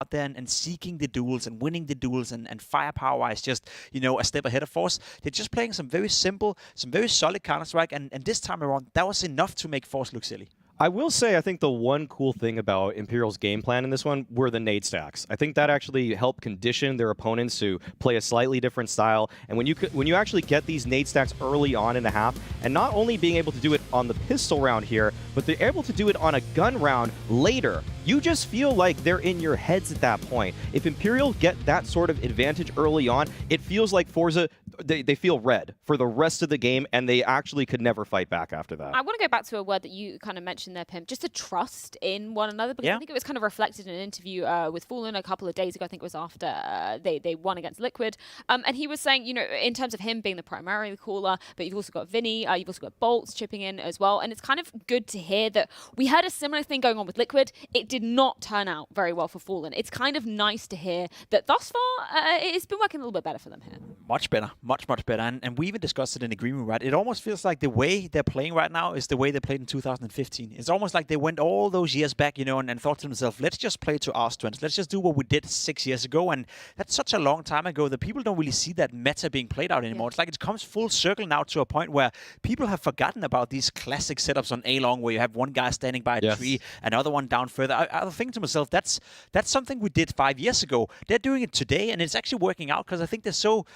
out there and seeking the duels and winning the duels and firepower is just, a step ahead of Force. They're just playing some very simple, some very solid Counter-Strike, and this time around, that was enough to make Force look silly. I will say, I think the one cool thing about Imperial's game plan in this one were the nade stacks. I think that actually helped condition their opponents to play a slightly different style. And when you actually get these nade stacks early on in the half, and not only being able to do it on the pistol round here, but they're able to do it on a gun round later, you just feel like they're in your heads at that point. If Imperial get that sort of advantage early on, it feels like Forza, they feel red for the rest of the game, and they actually could never fight back after that. I want to go back to a word that you kind of mentioned there, Pim, just a trust in one another, because I think it was kind of reflected in an interview with Fallen a couple of days ago. I think it was after they won against Liquid. And he was saying, in terms of him being the primary caller, but you've also got Vinny, you've also got Bolts chipping in as well. And it's kind of good to hear that we had a similar thing going on with Liquid. It did not turn out very well for Fallen. It's kind of nice to hear that thus far it's been working a little bit better for them here. Much better, much better. And we even discussed it in the green room, right? It almost feels like the way they're playing right now is the way they played in 2015. It's almost like they went all those years back, and thought to themselves, let's just play to our strengths. Let's just do what we did 6 years ago. And that's such a long time ago that people don't really see that meta being played out anymore. It's like it comes full circle now to a point where people have forgotten about these classic setups on A-Long where you have one guy standing by a tree, another one down further. I think to myself, that's something we did 5 years ago. They're doing it today, and it's actually working out because I think they're so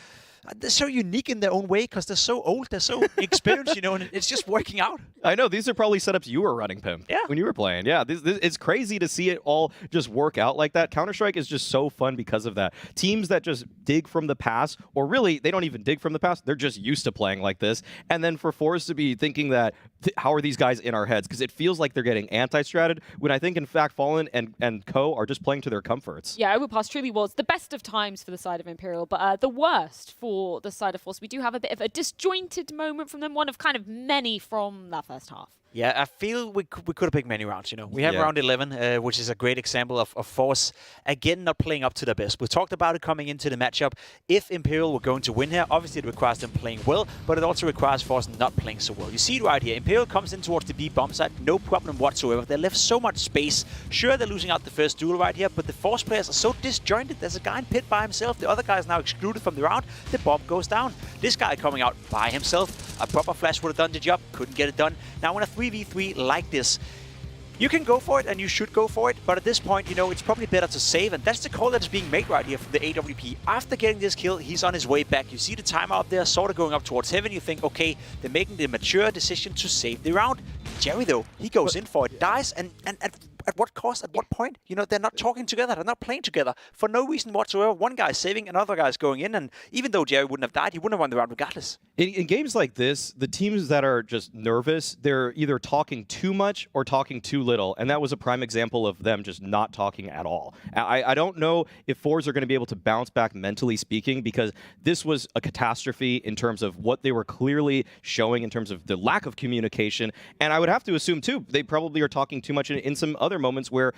unique in their own way because they're so old, they're so experienced, and it's just working out. I know, these are probably setups you were running, Pim, when you were playing. Yeah, this, it's crazy to see it all just work out like that. Counter-Strike is just so fun because of that. Teams that just dig from the past, or really, they don't even dig from the past, they're just used to playing like this. And then for Force to be thinking that, how are these guys in our heads? Because it feels like they're getting anti-stratted, when I think, in fact, Fallen and Co. are just playing to their comforts. Yeah, Overpass truly was the best of times for the side of Imperial, but the worst for the side of Force. We do have a bit of a disjointed moment from them, one of kind of many from that first half. Yeah, I feel we could have picked many rounds, We have round 11, which is a great example of Force, again, not playing up to their best. We talked about it coming into the matchup. If Imperial were going to win here, obviously it requires them playing well, but it also requires Force not playing so well. You see it right here. Imperial comes in towards the B bomb site, no problem whatsoever. They left so much space. Sure, they're losing out the first duel right here, but the Force players are so disjointed. There's a guy in pit by himself. The other guy is now excluded from the round. The bomb goes down. This guy coming out by himself. A proper flash would have done the job. Couldn't get it done. Now, when a 3v3 like this, you can go for it and you should go for it, but at this point, it's probably better to save, and that's the call that is being made right here from the AWP. After getting this kill, he's on his way back. You see the timer up there sort of going up towards heaven. You think, okay, they're making the mature decision to save the round. Jerry, though, he goes in for it, dies, and at what cost, at what point? They're not talking together, they're not playing together for no reason whatsoever. One guy is saving, another guy is going in, and even though Jerry wouldn't have died, he wouldn't have won the round regardless. In games like this, the teams that are just nervous, they're either talking too much or talking too little, and that was a prime example of them just not talking at all. I don't know if Force are going to be able to bounce back mentally speaking, because this was a catastrophe in terms of what they were clearly showing in terms of the lack of communication, and I would have to assume, too, they probably are talking too much in some other moments where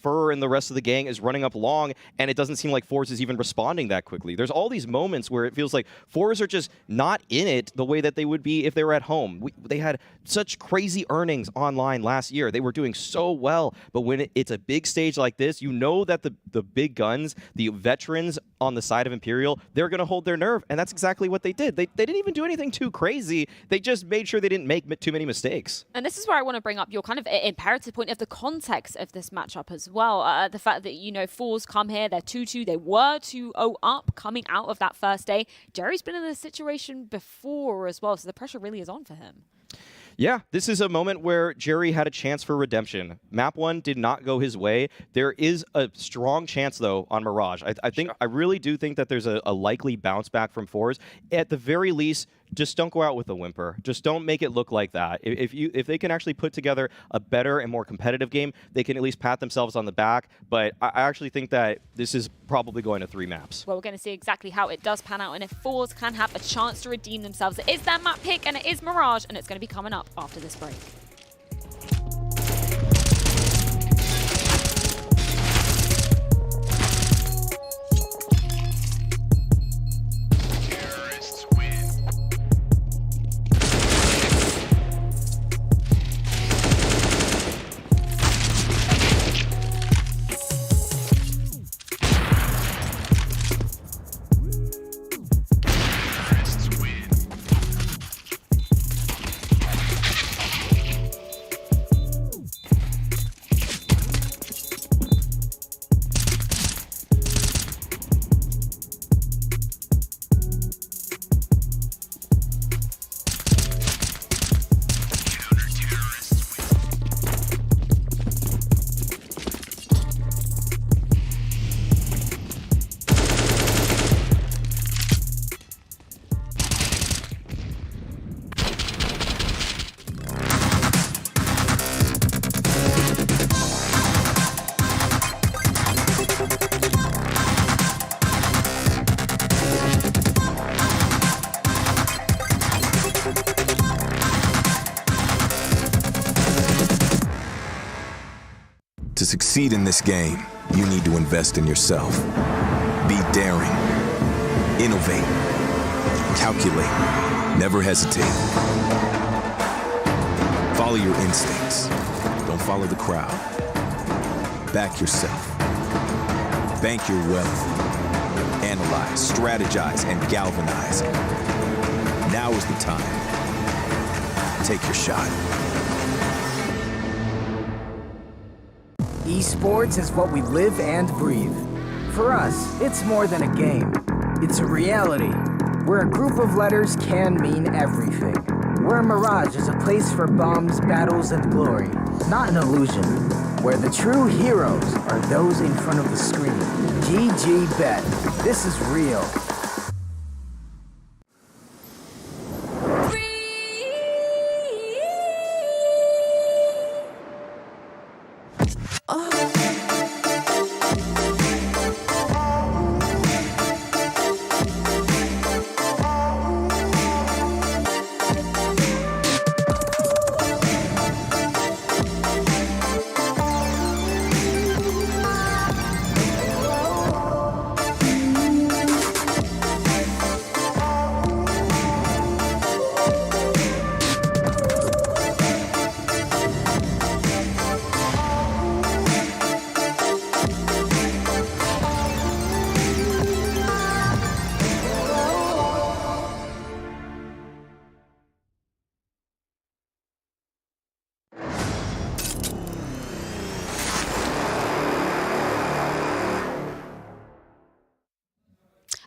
Fur and the rest of the gang is running up long, and it doesn't seem like Force is even responding that quickly. There's all these moments where it feels like Force are just not in it the way that they would be if they were at home. They had such crazy earnings online last year. They were doing so well, but when it's a big stage like this, you know that the big guns, the veterans on the side of Imperial, they're going to hold their nerve, and that's exactly what they did. They didn't even do anything too crazy. They just made sure they didn't make too many mistakes. And this is where I want to bring up your kind of imperative point of the context of this matchup as well. The fact that, Force come here, they're 2-2, they were 2-0 up coming out of that first day. Jerry's been in this situation before as well, so the pressure really is on for him. Yeah, this is a moment where Jerry had a chance for redemption. Map 1 did not go his way. There is a strong chance, though, on Mirage. I really do think that there's a likely bounce back from Force. At the very least, just don't go out with a whimper. Just don't make it look like that. If they can actually put together a better and more competitive game, they can at least pat themselves on the back. But I actually think that this is probably going to 3 maps. Well, we're going to see exactly how it does pan out, and if Force can have a chance to redeem themselves. It is their map pick, and it is Mirage, and it's going to be coming up after this break. To succeed in this game, you need to invest in yourself. Be daring. Innovate. Calculate. Never hesitate. Follow your instincts. Don't follow the crowd. Back yourself. Bank your wealth. Analyze, strategize, and galvanize. Now is the time. Take your shot. Esports is what we live and breathe. For us, it's more than a game. It's a reality, where a group of letters can mean everything. Where Mirage is a place for bombs, battles, and glory, not an illusion. Where the true heroes are those in front of the screen. GG Bet. This is real.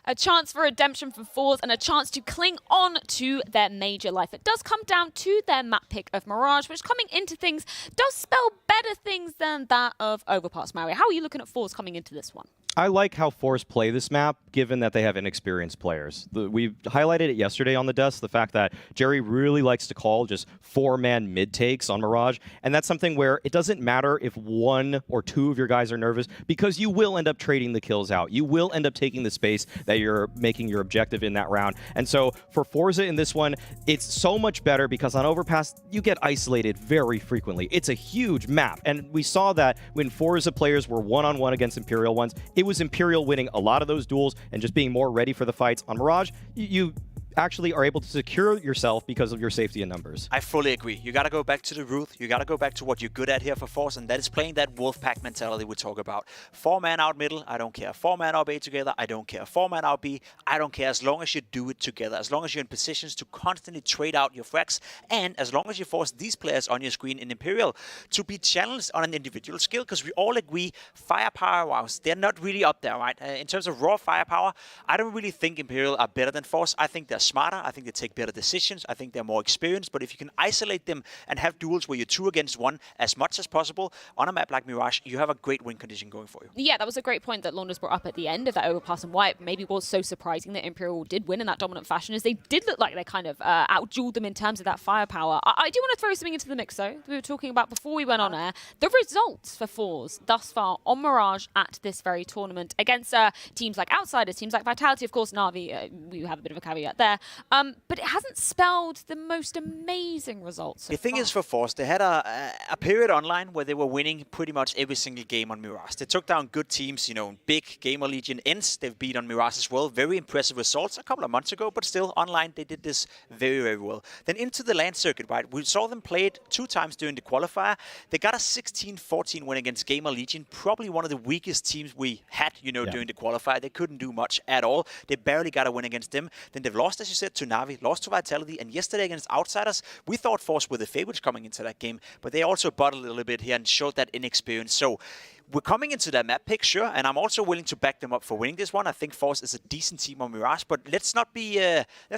A chance for redemption for Force and a chance to cling on to their major life. It does come down to their map pick of Mirage, which coming into things does spell better things than that of Overpass. Mario, how are you looking at Force coming into this one? I like how Force play this map, given that they have inexperienced players. We highlighted it yesterday on the desk, the fact that Jerry really likes to call just 4-man mid-takes on Mirage, and that's something where it doesn't matter if 1 or 2 of your guys are nervous, because you will end up trading the kills out. You will end up taking the space that you're making your objective in that round. And so for Forza in this one, it's so much better because on Overpass, you get isolated very frequently. It's a huge map, and we saw that when Forza players were one-on-one against Imperial ones, it was Imperial winning a lot of those duels and just being more ready for the fights. On Mirage, you actually are able to secure yourself because of your safety in numbers. I fully agree. You got to go back to the root. You got to go back to what you're good at here for Force, and that is playing that wolf pack mentality we talk about. 4-man out middle, I don't care. 4-man out A together, I don't care. 4-man out B, I don't care, as long as you do it together, as long as you're in positions to constantly trade out your frags, and as long as you force these players on your screen in Imperial to be challenged on an individual skill, because we all agree firepower-wise, they're not really up there, right? In terms of raw firepower, I don't really think Imperial are better than Force. I think they're smarter. I think they take better decisions. I think they're more experienced. But if you can isolate them and have duels where you're 2 against 1 as much as possible on a map like Mirage, you have a great win condition going for you. Yeah, that was a great point that Launders brought up at the end of that Overpass, and why it maybe was so surprising that Imperial did win in that dominant fashion, is they did look like they kind of out-dueled them in terms of that firepower. I do want to throw something into the mix, though, that we were talking about before we went on air. The results for Force thus far on Mirage at this very tournament against teams like Outsiders, teams like Vitality, of course, Na'Vi, we have a bit of a caveat there. But it hasn't spelled the most amazing results so The thing far. is for Force, they had a period online where they were winning pretty much every single game on Mirage. They took down good teams, you know, big Gamer Legion Ents, they've beat on Mirage as well. Very impressive results a couple of months ago, but still online they did this very, very well. Then into the LAN circuit, right? We saw them play it 2 times during the qualifier. They got a 16-14 win against Gamer Legion, probably one of the weakest teams we had, you know, during the qualifier. They couldn't do much at all. They barely got a win against them. Then they've lost, as you said, to Na'Vi, lost to Vitality, and yesterday against Outsiders, we thought Force were the favorites coming into that game, but they also bottled a little bit here and showed that inexperience. So we're coming into that map pick, sure, and I'm also willing to back them up for winning this one. I think Force is a decent team on Mirage, but let's not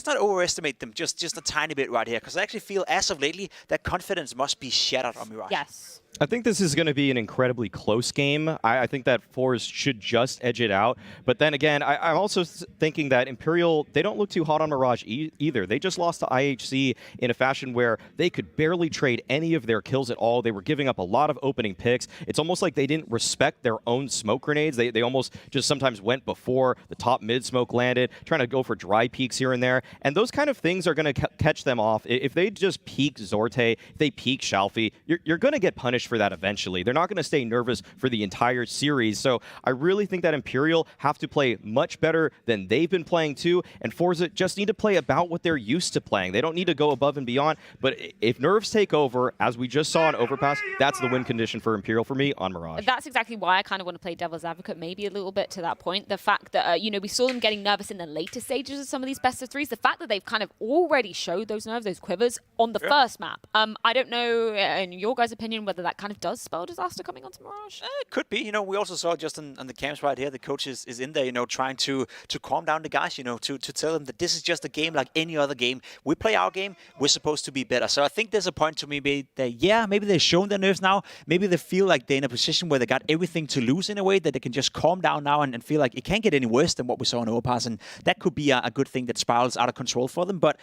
overestimate them just a tiny bit right here, because I actually feel as of lately that confidence must be shattered on Mirage. Yes. I think this is going to be an incredibly close game. I think that Force should just edge it out. But then again, I'm also thinking that Imperial, they don't look too hot on Mirage either. They just lost to IHC in a fashion where they could barely trade any of their kills at all. They were giving up a lot of opening picks. It's almost like they didn't respect their own smoke grenades. They almost just sometimes went before the top mid smoke landed, trying to go for dry peaks here and there. And those kind of things are going to catch them off. If they just peek Zorte, if they peek Shalfie, you're going to get punished for that eventually. They're not going to stay nervous for the entire series. So I really think that Imperial have to play much better than they've been playing too. And Forza just need to play about what they're used to playing. They don't need to go above and beyond. But if nerves take over, as we just saw in Overpass, that's the win condition for Imperial for me on Mirage. That's exactly why I kind of want to play devil's advocate maybe a little bit to that point. The fact that, we saw them getting nervous in the later stages of some of these best of threes. The fact that they've kind of already showed those nerves, those quivers on the first map. I don't know, in your guys' opinion, whether that kind of does spell disaster coming onto Mirage. It could be. We also saw just on the camps right here, the coach is in there, trying to calm down the guys, to tell them that this is just a game like any other game. We play our game. We're supposed to be better. So I think there's a point to maybe that, maybe they've shown their nerves now. Maybe they feel like they're in a position where they got everything to lose in a way that they can just calm down now and feel like it can't get any worse than what we saw in Overpass. And that could be a good thing that spirals out of control for them. But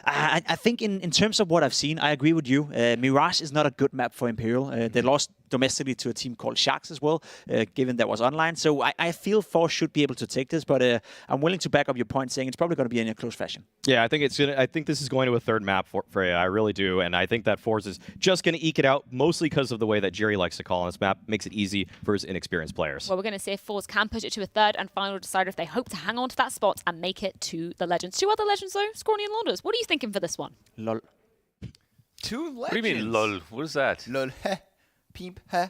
I think in terms of what I've seen, I agree with you. Mirage is not a good map for Imperial. They lost domestically to a team called Sharks as well, given that was online. So I feel Force should be able to take this, but I'm willing to back up your point saying it's probably going to be in a close fashion. Yeah, I think this is going to a third map for you. I really do. And I think that Force is just going to eke it out, mostly because of the way that Jerry likes to call on this map. Makes it easy for his inexperienced players. Well, we're going to see if Force can push it to a third and final decider if they hope to hang on to that spot and make it to the Legends. Two other Legends, though, Scrawny and Launders. What are you thinking for this one? Lol. Two legends. What do you mean, lol? What is that? Lol, heh, peep, heh.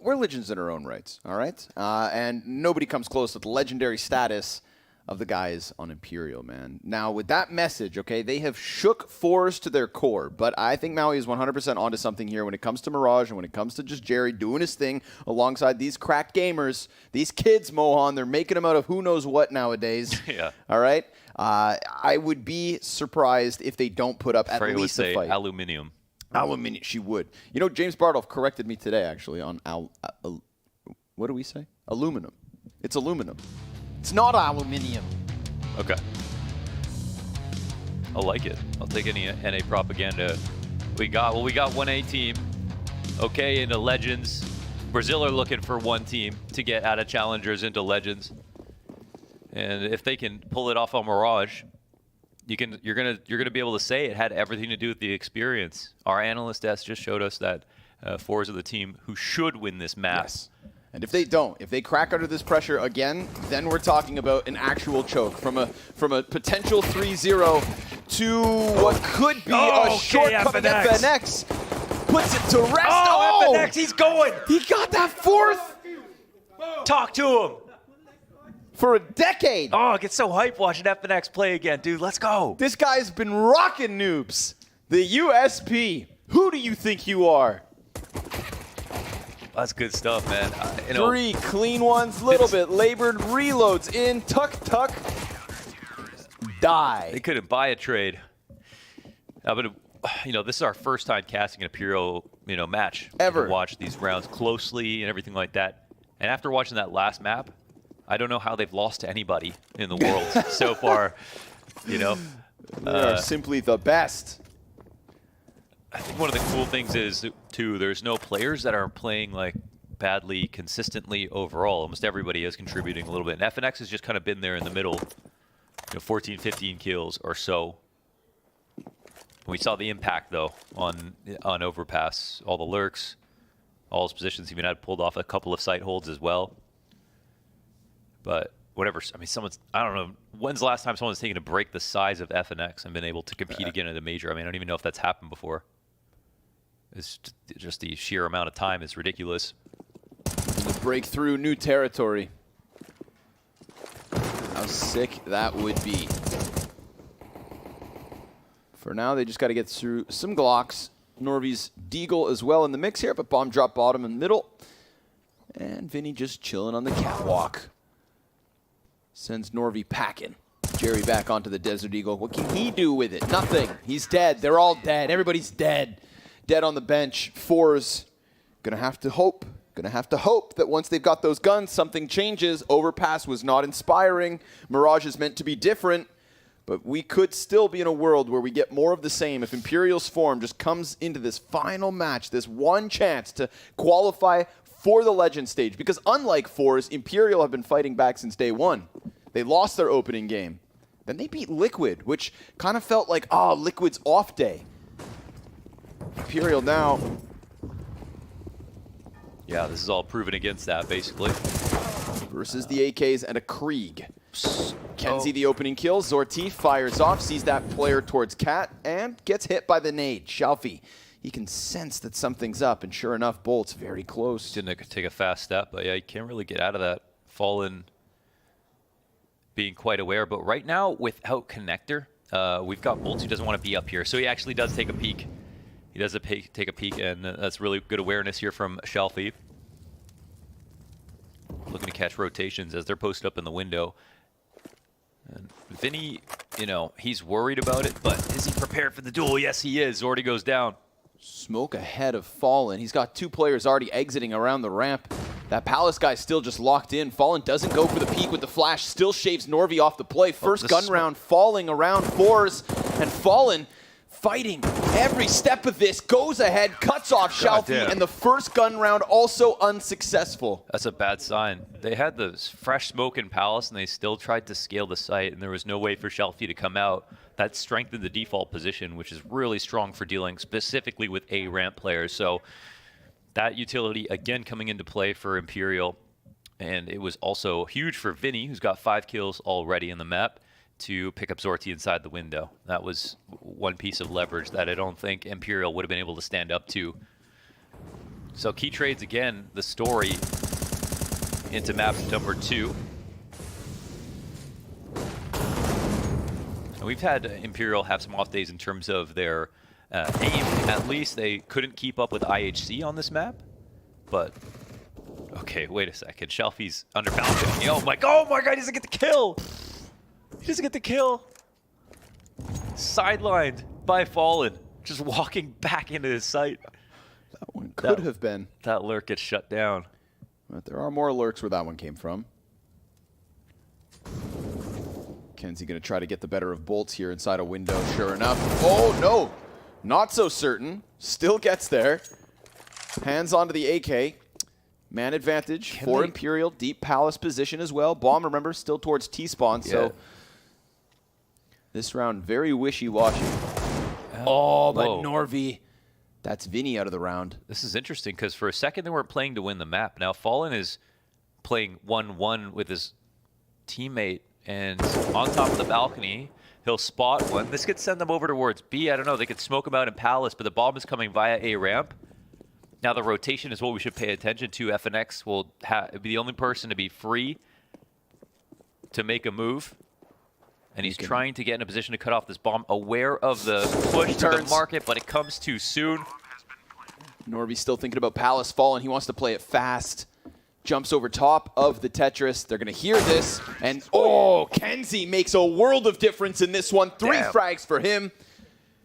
We're legends in our own rights, all right? And nobody comes close to the legendary status of the guys on Imperial, man. Now, with that message, okay, they have shook Force to their core, but I think Maui is 100% onto something here when it comes to Mirage and when it comes to just Jerry doing his thing alongside these cracked gamers. These kids, Mohan, they're making them out of who knows what nowadays. Yeah. All right? I would be surprised if they don't put up at Freya least would a say fight. aluminium. Aluminium. She would. James Bardolph corrected me today, actually, on what do we say? Aluminum. It's aluminum. It's not aluminium. Okay. I'll like it. I'll take any NA propaganda. We got 1A team. Okay, into Legends. Brazil are looking for one team to get out of Challengers into Legends. And if they can pull it off on Mirage, you're gonna be able to say it had everything to do with the experience. Our analyst desk just showed us that Forza are the team who should win this map. Yes. And if they don't, if they crack under this pressure again, then we're talking about an actual choke from a potential 3-0 to what could be a shortcoming. FNX puts it to rest. Oh, FNX, he's going. He got that fourth Talk to him. for a decade. Oh, I get so hyped watching FNX play again, dude. Let's go. This guy's been rocking noobs. The USP. Who do you think you are? That's good stuff, man. Three clean ones, little bit labored, reloads in, tuck, die. They couldn't buy a trade. But this is our first time casting an Imperial, match. Ever. To watch these rounds closely and everything like that. And after watching that last map, I don't know how they've lost to anybody in the world so far. They are simply the best. I think one of the cool things is, too, there's no players that are playing badly consistently overall. Almost everybody is contributing a little bit. And FNX has just kind of been there in the middle, 14, 15 kills or so. We saw the impact, though, on Overpass. All the lurks, all his positions. He even had pulled off a couple of site holds as well. But whatever, I don't know, when's the last time someone's taken a break the size of FNX and been able to compete again at a major? I don't even know if that's happened before. It's just the sheer amount of time is ridiculous. To break through new territory. How sick that would be. For now, they just got to get through some Glocks. Norby's Deagle as well in the mix here, but bomb drop bottom and middle. And Vinny just chilling on the catwalk. Sends Norby packing. Jerry back onto the Desert Eagle. What can he do with it? Nothing. He's dead. They're all dead. Everybody's dead. Dead on the bench. Fours. Gonna have to hope. Gonna have to hope that once they've got those guns, something changes. Overpass was not inspiring. Mirage is meant to be different. But we could still be in a world where we get more of the same if Imperial's form just comes into this final match, this one chance to qualify for the Legend stage. Because unlike Fours, Imperial have been fighting back since day one. They lost their opening game. Then they beat Liquid, which kind of felt like, Liquid's off day. Imperial now. Yeah, this is all proven against that, basically. Versus the AKs and a Krieg. Kenzie the opening kill. Zorti fires off, sees that player towards Cat, and gets hit by the nade. Shalfie, he can sense that something's up, and sure enough, Bolt's very close. Didn't take a fast step, but yeah, you can't really get out of that. Fallen being quite aware, but right now, without Connector, we've got Bolt who doesn't want to be up here, so he actually does take a peek. He does take a peek, and that's really good awareness here from Shalfie. Looking to catch rotations as they're posted up in the window. And Vinny, you know, he's worried about it, but is he prepared for the duel? Yes, he is. Zordi goes down. Smoke ahead of Fallen. He's got 2 players already exiting around the ramp. That Palace guy's still just locked in. Fallen doesn't go for the peek with the flash. Still shaves Norvi off the play. First gun round falling around Fours. And Fallen fighting every step of this. Goes ahead, cuts off Shalfie. And the first gun round also unsuccessful. That's a bad sign. They had the fresh smoke in Palace, and they still tried to scale the site, and there was no way for Shalfie to come out. That strengthened the default position, which is really strong for dealing specifically with A ramp players. So that utility again coming into play for Imperial, and it was also huge for Vinny, who's got 5 kills already in the map, to pick up Zorti inside the window. That was one piece of leverage that I don't think Imperial would have been able to stand up to. So key trades again, the story into map number 2. And we've had Imperial have some off days in terms of their aim. At least they couldn't keep up with IHC on this map. But, okay, wait a second. Shalfie's under balcony. Oh my god, he doesn't get the kill! He doesn't get the kill. Sidelined by Fallen. Just walking back into his sight. That one could have been. That lurk gets shut down. But there are more lurks where that one came from. Kenzie going to try to get the better of Bolts here inside a window. Sure enough. Oh, no. Not so certain. Still gets there. Hands onto the AK. Man advantage for Imperial. Deep Palace position as well. Bomb, remember, still towards T-spawn. Yeah. So this round very wishy-washy. Oh, but Norvi. That's Vinny out of the round. This is interesting because for a second they weren't playing to win the map. Now Fallen is playing 1-1 with his teammate, and on top of the balcony, he'll spot one. This could send them over towards B. I don't know. They could smoke him out in Palace, but the bomb is coming via A ramp. Now the rotation is what we should pay attention to. FNX will be the only person to be free to make a move. And he's trying to get in a position to cut off this bomb, aware of the push to the market, but it comes too soon. Norby's still thinking about Palace Fallen. He wants to play it fast. Jumps over top of the Tetris. They're going to hear this. And, Kenzie makes a world of difference in this one. 3 frags for him.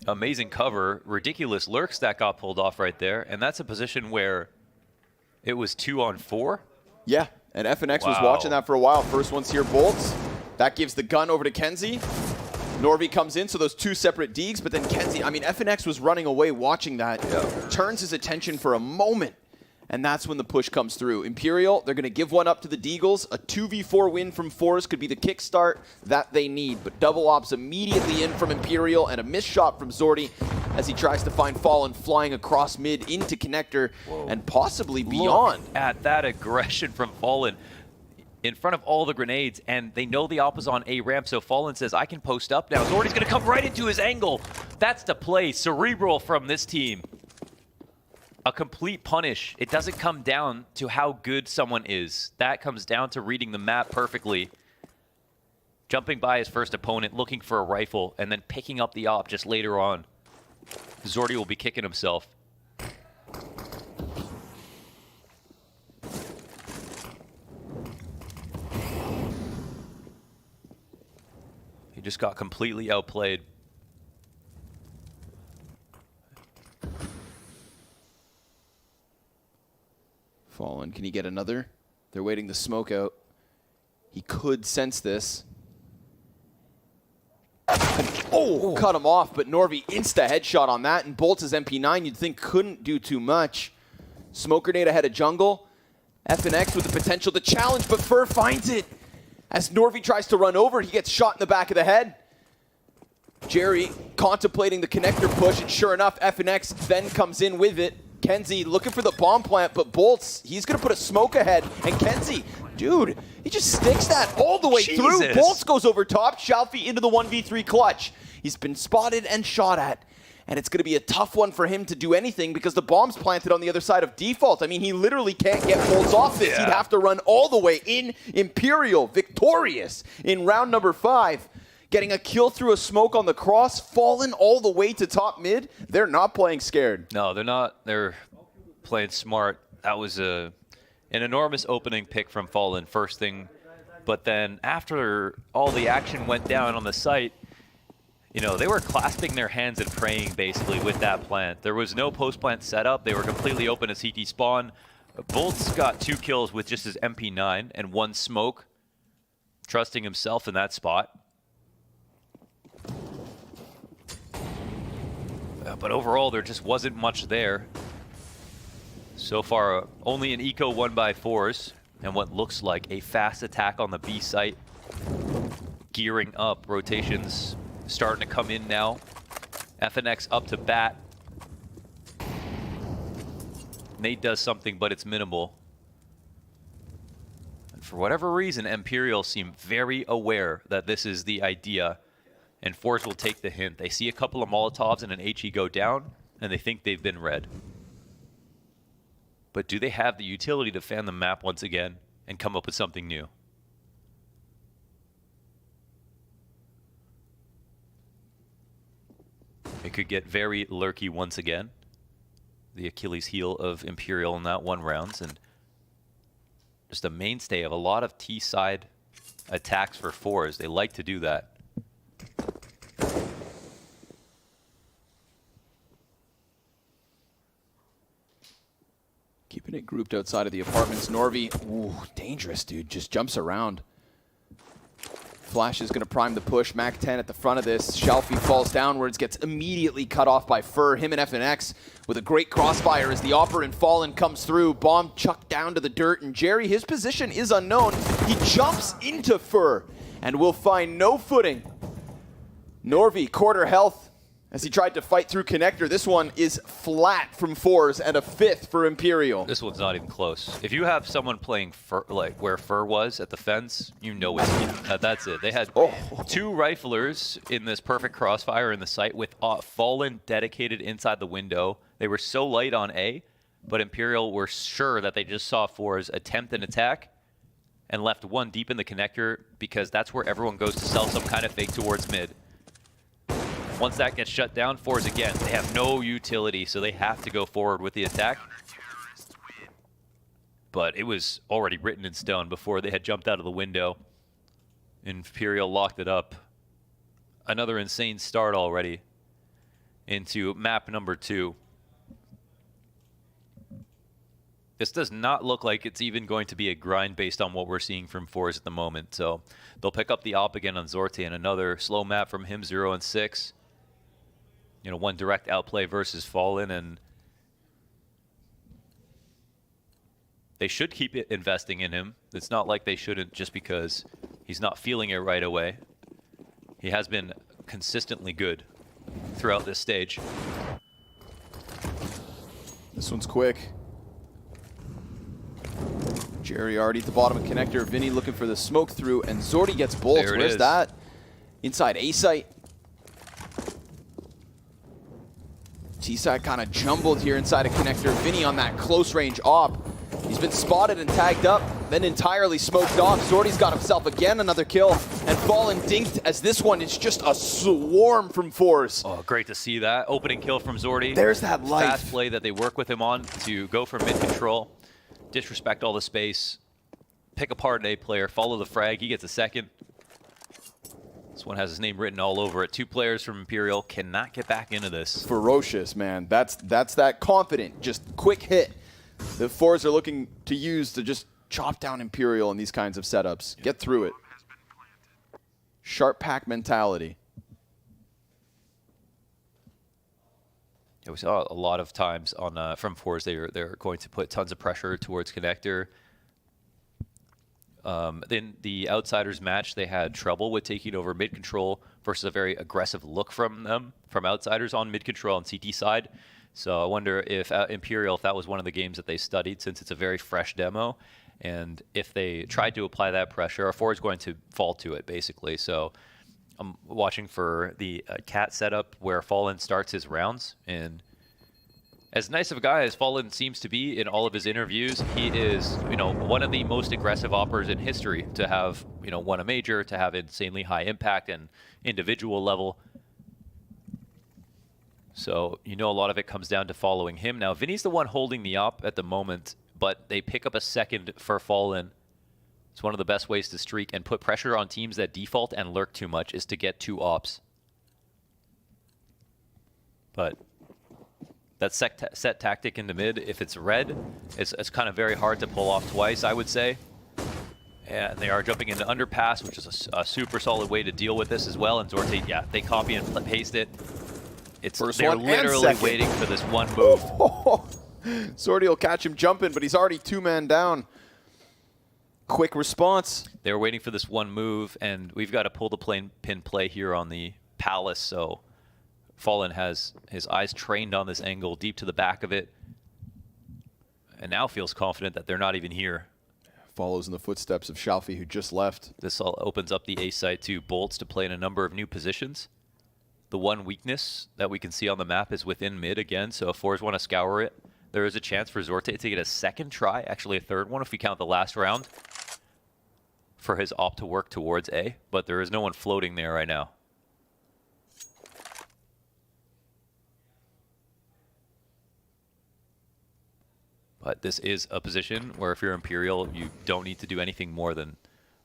Amazing cover. Ridiculous lurks that got pulled off right there. And that's a position where it was 2-on-4. Yeah, and FNX was watching that for a while. First one's here, Bolts. That gives the gun over to Kenzie. Norby comes in, so those 2 separate deegs, but then Kenzie, I mean, FNX was running away watching that. Turns his attention for a moment, and that's when the push comes through. Imperial, they're going to give one up to the Deagles. A 2v4 win from Force could be the kickstart that they need, but double ops immediately in from Imperial, and a missed shot from Zordi as he tries to find Fallen flying across mid into Connector and possibly beyond. Look at that aggression from Fallen in front of all the grenades, and they know the op is on A ramp, so Fallen says, I can post up now. Zordi's going to come right into his angle. That's the play. Cerebral from this team. A complete punish. It doesn't come down to how good someone is. That comes down to reading the map perfectly. Jumping by his first opponent, looking for a rifle, and then picking up the op just later on. Zordi will be kicking himself. He just got completely outplayed. Fallen, can he get another? They're waiting the smoke out. He could sense this. Cut him off, but Norvi insta headshot on that, and Bolts' MP9 you'd think couldn't do too much. Smoke grenade ahead of jungle. FNX with the potential to challenge, but Fur finds it. As Norvi tries to run over, he gets shot in the back of the head. Jerry contemplating the connector push, and sure enough, FNX then comes in with it. Kenzie looking for the bomb plant, but Bolts, he's going to put a smoke ahead. And Kenzie, dude, he just sticks that all the way through. Bolts goes over top, Shalfie into the 1v3 clutch. He's been spotted and shot at. And it's going to be a tough one for him to do anything because the bomb's planted on the other side of default. I mean, he literally can't get Bolts off this. He'd have to run all the way in. Imperial, victorious in round number 5. Getting a kill through a smoke on the cross, Fallen all the way to top mid. They're not playing scared. No, they're not. They're playing smart. That was an enormous opening pick from Fallen, first thing. But then after all the action went down on the site, you know, they were clasping their hands and praying basically with that plant. There was no post-plant setup. They were completely open to CT spawn. Bolts got 2 kills with just his MP9 and 1 smoke, trusting himself in that spot. But overall, there just wasn't much there. So far, only an eco 1x4s and what looks like a fast attack on the B site. Gearing up, rotations starting to come in now. FNX up to bat. Nate does something, but it's minimal. And for whatever reason, Imperial seem very aware that this is the idea, and Force will take the hint. They see a couple of Molotovs and an HE go down, and they think they've been read. But do they have the utility to fan the map once again and come up with something new? It could get very lurky once again. The Achilles heel of Imperial in that 1 rounds, and just a mainstay of a lot of T-side attacks for 4s. They like to do that. Keeping it grouped outside of the apartments. Norvi, ooh, dangerous, dude. Just jumps around. Flash is going to prime the push. Mac 10 at the front of this. Shalfie falls downwards, gets immediately cut off by Fur. Him and FNX with a great crossfire as the operant Fallen comes through. Bomb chucked down to the dirt, and Jerry, his position is unknown. He jumps into Fur and will find no footing. Norvi, quarter health as he tried to fight through connector. This one is flat from 4s and a 5th for Imperial. This one's not even close. If you have someone playing Fur, like where Fur was at the fence, you know it's that's it. They had 2 riflers in this perfect crossfire in the site with Fallen dedicated inside the window. They were so light on A, but Imperial were sure that they just saw 4's attempt an attack and left 1 deep in the connector because that's where everyone goes to sell some kind of fake towards mid. Once that gets shut down, 4s again, they have no utility, so they have to go forward with the attack. But it was already written in stone before they had jumped out of the window. Imperial locked it up. Another insane start already into map number 2. This does not look like it's even going to be a grind based on what we're seeing from 4s at the moment. So they'll pick up the op again on Zorte, and another slow map from him, 0 and 6. You know, 1 direct outplay versus Fallen, and they should keep investing in him. It's not like they shouldn't just because he's not feeling it right away. He has been consistently good throughout this stage. This one's quick. Jerry already at the bottom of connector. Vinny looking for the smoke through, and Zordy gets Bolts. Where's that? Inside A site. T-side kind of jumbled here inside a connector. Vinny on that close range op. He's been spotted and tagged up, then entirely smoked off. Zordy's got himself again another kill, and Fallen dinked as this one is just a swarm from 4s. Oh, great to see that. Opening kill from Zordy. There's that life. Fast play that they work with him on to go for mid control, disrespect all the space, pick apart an A player, follow the frag. He gets a second. This one has his name written all over it. 2 players from Imperial cannot get back into this. Ferocious, man. That's that confident, just quick hit the 4s are looking to use to just chop down Imperial in these kinds of setups. Get through it. Sharp pack mentality. We saw a lot of times on from 4s they're going to put tons of pressure towards connector. In the Outsiders match, they had trouble with taking over mid control versus a very aggressive look from them, from Outsiders on mid control on CT side. So I wonder if Imperial, if that was one of the games that they studied, since it's a very fresh demo, and if they tried to apply that pressure, our forward's going to fall to it, basically. So I'm watching for the cat setup where Fallen starts his rounds, and as nice of a guy as Fallen seems to be in all of his interviews, he is, one of the most aggressive operators in history to have, won a major, to have insanely high impact and individual level. So, a lot of it comes down to following him. Now, Vinny's the one holding the op at the moment, but they pick up a second for Fallen. It's one of the best ways to streak and put pressure on teams that default and lurk too much is to get 2 ops. But that set tactic in the mid, if it's red, it's kind of very hard to pull off twice, I would say. And they are jumping into underpass, which is a super solid way to deal with this as well. And Zorte, yeah, they copy and paste it. They're literally waiting for this one move. Zorte will catch him jumping, but he's already 2-man down. Quick response. They were waiting for this one move, and we've got to pull the pin play here on the Palace, so Fallen has his eyes trained on this angle deep to the back of it, and now feels confident that they're not even here. Follows in the footsteps of Shalfie, who just left. This all opens up the A site to Bolts to play in a number of new positions. The one weakness that we can see on the map is within mid again, so if fours want to scour it, there is a chance for Zorte to get a second try, actually a third one if we count the last round, for his op to work towards A, but there is no one floating there right now. But this is a position where if you're Imperial, you don't need to do anything more than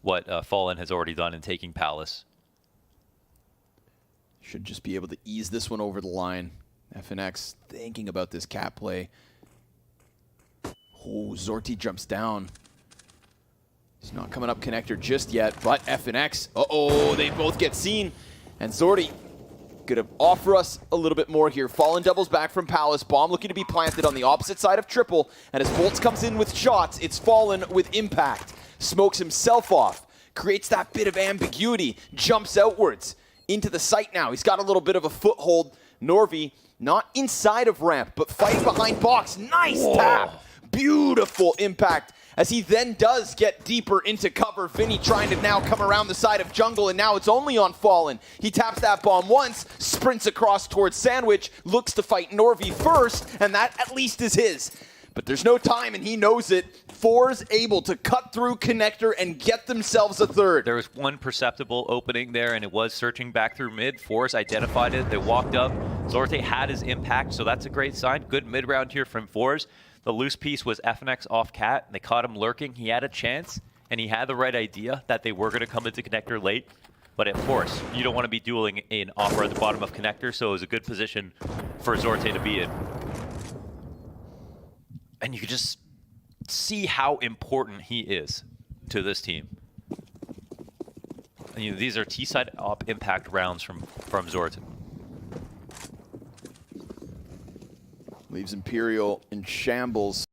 what Fallen has already done in taking Palace. Should just be able to ease this one over the line. FNX thinking about this cat play. Oh, Zorte jumps down. He's not coming up connector just yet, but FNX, they both get seen. And Zorte gonna offer us a little bit more here. Fallen doubles back from Palace. Bomb looking to be planted on the opposite side of Triple. And as Bolts comes in with shots, it's Fallen with impact. Smokes himself off. Creates that bit of ambiguity. Jumps outwards into the site now. He's got a little bit of a foothold. Norvi not inside of ramp, but fighting behind box. Nice tap. Beautiful impact. As he then does get deeper into cover, Vinny trying to now come around the side of jungle, and now it's only on Fallen. He taps that bomb once, sprints across towards Sandwich, looks to fight Norvi first, and that at least is his. But there's no time, and he knows it. Four's able to cut through connector and get themselves a third. There was one perceptible opening there, and it was searching back through mid. Four's identified it. They walked up. Zorte had his impact, so that's a great sign. Good mid-round here from Four's. The loose piece was FNX off cat. They caught him lurking. He had a chance, and he had the right idea that they were going to come into connector late. But of course, you don't want to be dueling an offer at the bottom of connector, so it was a good position for Zorte to be in. And you can just see how important he is to this team. And, these are T-side op impact rounds from Zorte. Leaves Imperial in shambles.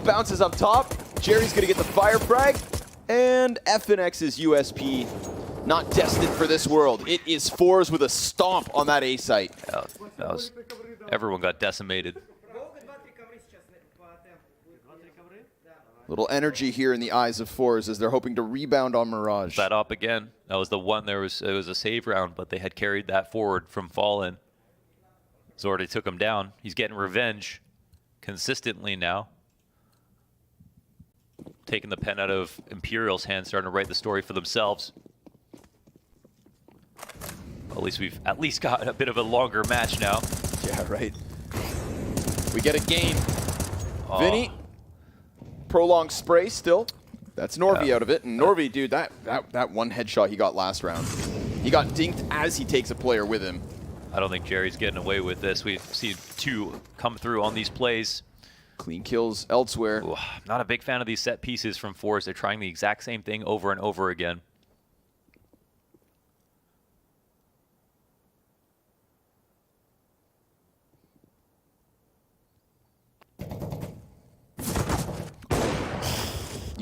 Bounces up top. Jerry's going to get the fire frag. And FNX's USP, not destined for this world. It is Fours with a stomp on that A site. Everyone got decimated. Little energy here in the eyes of Fours as they're hoping to rebound on Mirage. That up again. That was the one. It was a save round, but they had carried that forward from Fallen. Zorte took him down. He's getting revenge consistently now. Taking the pen out of Imperial's hands, starting to write the story for themselves. At least we've got a bit of a longer match now. Yeah, right. We get a game. Vinny. Prolonged spray still. That's Norvi out of it. And Norvi, dude, that one headshot he got last round. He got dinked as he takes a player with him. I don't think Jerry's getting away with this. We've seen 2 come through on these plays. Clean kills elsewhere. Ooh, not a big fan of these set pieces from Fours. They're trying the exact same thing over and over again.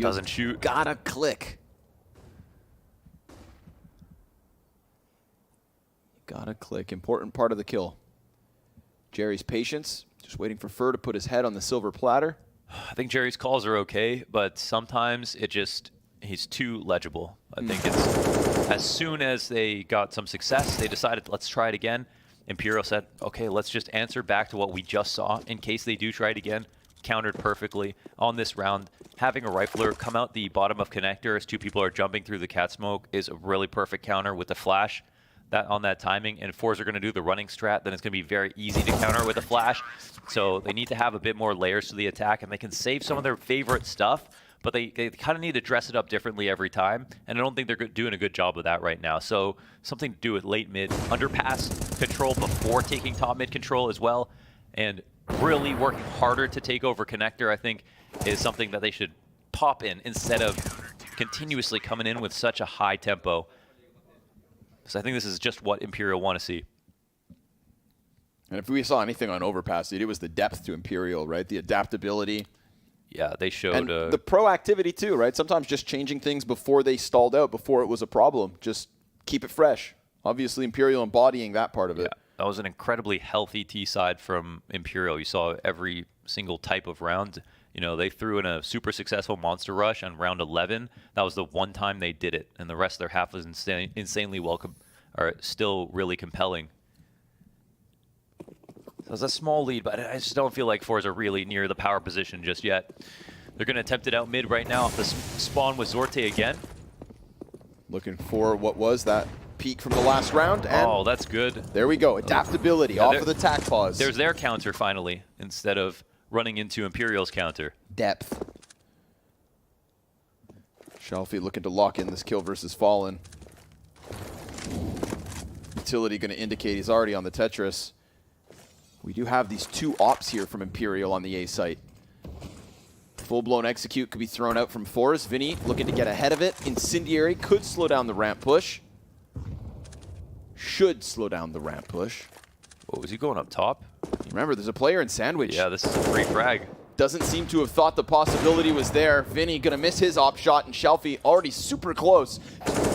Doesn't shoot. Gotta click. Gotta click. Important part of the kill. Jerry's patience. Just waiting for Fur to put his head on the silver platter. I think Jerry's calls are okay, but sometimes he's too legible. I think it's as soon as they got some success, they decided, let's try it again. Imperial said, okay, let's just answer back to what we just saw in case they do try it again. Countered perfectly on this round. Having a rifler come out the bottom of connector as 2 people are jumping through the cat smoke is a really perfect counter with the flash on that timing. And if 4s are going to do the running strat, then it's going to be very easy to counter with a flash. So they need to have a bit more layers to the attack, and they can save some of their favorite stuff, but they kind of need to dress it up differently every time, and I don't think they're doing a good job of that right now. So something to do with late mid, underpass control before taking top mid control as well, and really working harder to take over connector, I think, is something that they should pop in instead of continuously coming in with such a high tempo. So I think this is just what Imperial want to see. And if we saw anything on Overpass, it was the depth to Imperial, right? The adaptability. Yeah, they showed... And the proactivity, too, right? Sometimes just changing things before they stalled out, before it was a problem. Just keep it fresh. Obviously, Imperial embodying that part of it. Yeah, that was an incredibly healthy T-side from Imperial. You saw every single type of round. You know, they threw in a super successful monster rush on round 11. That was the one time they did it, and the rest of their half was insanely welcome, or still really compelling. So it's a small lead, but I just don't feel like 4s are really near the power position just yet. They're going to attempt it out mid right now off the spawn with Zorte again. Looking for what was that peak from the last round. And oh, that's good. There we go. Adaptability off of the tack pause. There's their counter finally, instead of running into Imperial's counter. Depth. Shelfie looking to lock in this kill versus Fallen. Utility going to indicate he's already on the Tetris. We do have these 2 ops here from Imperial on the A site. Full-blown execute could be thrown out from 4s. Vinny looking to get ahead of it. Incendiary could slow down the ramp push. Should slow down the ramp push. Oh, is he going up top? Remember, there's a player in sandwich. Yeah, this is a free frag. Doesn't seem to have thought the possibility was there. Vinny gonna miss his op shot, and Shelfie already super close.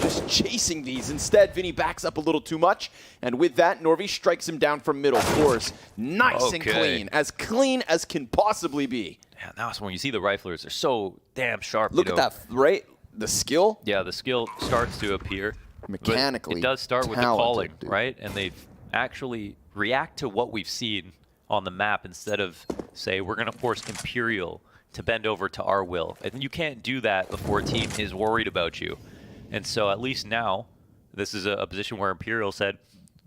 Just chasing these. Instead, Vinny backs up a little too much, and with that, Norvi strikes him down from middle. Fours, nice and clean as can possibly be. Yeah, now when you see the riflers, they're so damn sharp. Look at that, right? The skill? Yeah, the skill starts to appear. Mechanically, it does start with the calling, right? And they've actually react to what we've seen on the map instead of say we're going to force Imperial to bend over to our will. And you can't do that before a team is worried about you. And so at least now, this is a position where Imperial said,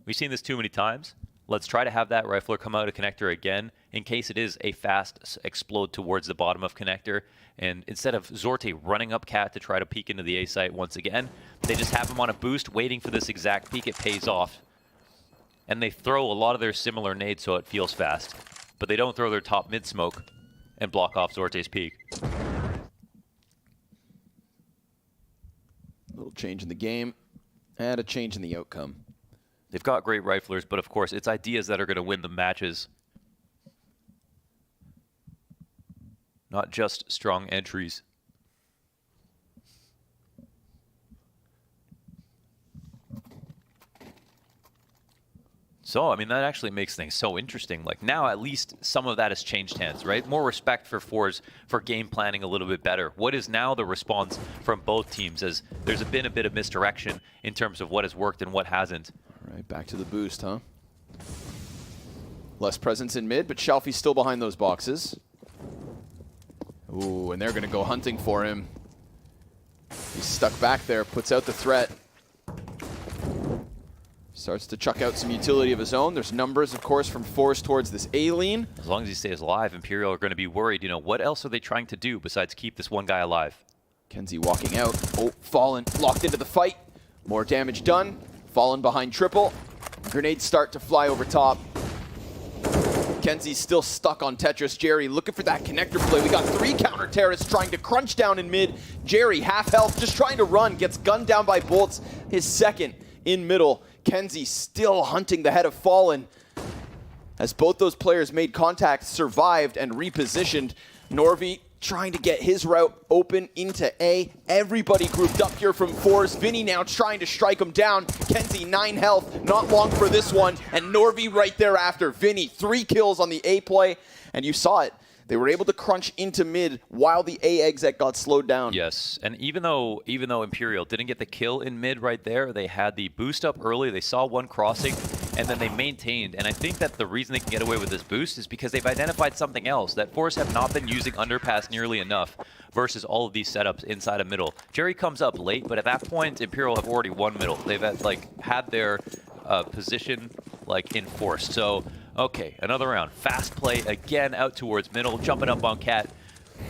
we've seen this too many times. Let's try to have that rifler come out of connector again in case it is a fast explode towards the bottom of connector. And instead of Zorte running up cat to try to peek into the A site once again, they just have him on a boost waiting for this exact peek. It pays off. And they throw a lot of their similar nades so it feels fast. But they don't throw their top mid smoke and block off Zorte's peek. A little change in the game and a change in the outcome. They've got great riflers, but of course it's ideas that are going to win the matches. Not just strong entries. So, I mean, that actually makes things so interesting. Like, now at least some of that has changed hands, right? More respect for 4s for game planning a little bit better. What is now the response from both teams, as there's been a bit of misdirection in terms of what has worked and what hasn't? All right, back to the boost, huh? Less presence in mid, but Shelfie's still behind those boxes. Ooh, and they're going to go hunting for him. He's stuck back there, puts out the threat. Starts to chuck out some utility of his own. There's numbers, of course, from 4s towards this A-lean. As long as he stays alive, Imperial are going to be worried. You know, what else are they trying to do besides keep this one guy alive? Kenzie walking out. Oh, Fallen locked into the fight. More damage done. Fallen behind triple. Grenades start to fly over top. Kenzie's still stuck on Tetris. Jerry looking for that connector play. We got 3 counter terrorists trying to crunch down in mid. Jerry, half health, just trying to run. Gets gunned down by bolts. His second in middle. Kenzie still hunting the head of Fallen. As both those players made contact, survived, and repositioned. Norvi trying to get his route open into A. Everybody grouped up here from Force. Vinny now trying to strike him down. Kenzie, 9 health, not long for this one. And Norby right thereafter. Vinny, 3 kills on the A play. And you saw it. They were able to crunch into mid while the A exit got slowed down. Yes, and even though Imperial didn't get the kill in mid right there, they had the boost up early. They saw one crossing, and then they maintained. And I think that the reason they can get away with this boost is because they've identified something else, that Force have not been using underpass nearly enough versus all of these setups inside of middle. Jerry comes up late, but at that point, Imperial have already won middle. They've had their position enforced. So, okay, another round. Fast play again out towards middle, jumping up on Cat.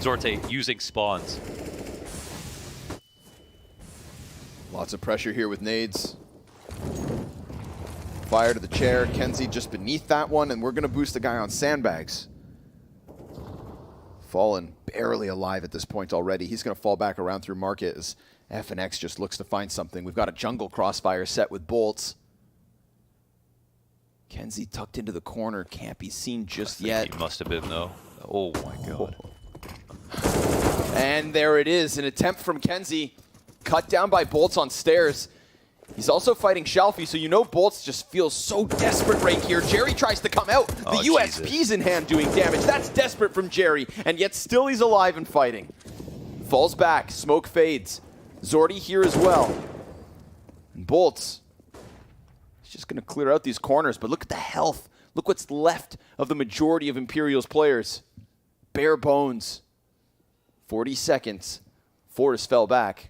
Zorte using spawns. Lots of pressure here with nades. Fire to the chair. Kenzie just beneath that one, and we're going to boost the guy on sandbags. Fallen barely alive at this point already. He's going to fall back around through market as FNX just looks to find something. We've got a jungle crossfire set with bolts. Kenzie tucked into the corner, can't be seen just yet. He must have been, though. Oh, my God. And there it is, an attempt from Kenzie, cut down by bolts on stairs. He's also fighting Shalfie, so you know bolts just feels so desperate right here. Jerry tries to come out. The USP's in hand doing damage. That's desperate from Jerry, and yet still he's alive and fighting. Falls back, smoke fades. Zordy here as well. And bolts. Just going to clear out these corners, but look at the health. Look what's left of the majority of Imperial's players. Bare bones. 40 seconds. Forrest fell back.